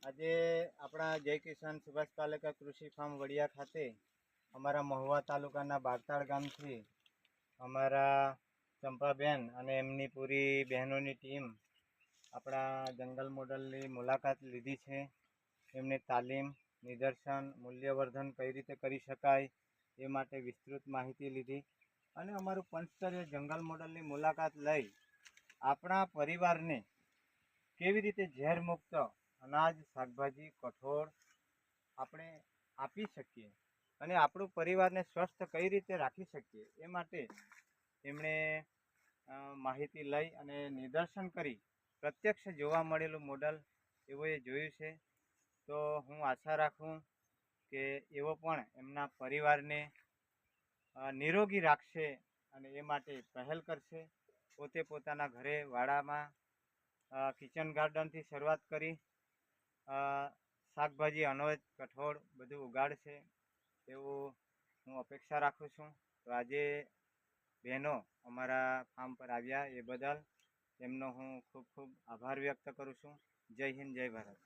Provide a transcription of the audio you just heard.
આજે આપણા જય કિસાન સુભાષ પાલેકર કૃષિ ફાર્મ વડિયા ખાતે અમારા મહુવા તાલુકાના બાગતાળ ગામથી અમારા ચંપાબેન અને એમની પૂરી બહેનોની ટીમ આપણા જંગલ મોડલની મુલાકાત લીધી છે. એમને તાલીમ, નિદર્શન, મૂલ્યવર્ધન કઈ રીતે કરી શકાય એ માટે વિસ્તૃત માહિતી લીધી અને અમારું પંચસ્તરીય જંગલ મોડલની મુલાકાત લઈ આપણા પરિવારને કેવી રીતે ઝેરમુક્ત અનાજ, શાકભાજી, કઠોળ આપણે આપી શકીએ અને આપણું પરિવારને સ્વસ્થ કઈ રીતે રાખી શકીએ એ માટે એમણે માહિતી લઈ અને નિદર્શન કરી પ્રત્યક્ષ જોવા મળેલું મોડલ એઓએ જોયું છે. તો હું આશા રાખું કે એવો પણ એમના પરિવારને નિરોગી રાખશે અને એ માટે પહેલ કરશે. પોતે પોતાના ઘરે વાડામાં કિચન ગાર્ડનથી શરૂઆત કરી શાકભાજી, અનાજ, કઠોળ બધું ઉગાડશે એવું હું અપેક્ષા રાખું છું. તો આજે બહેનો અમારા ફાર્મ પર આવ્યા એ બદલ એમનો હું ખૂબ ખૂબ આભાર વ્યક્ત કરું છું. જય હિન્દ, જય ભારત.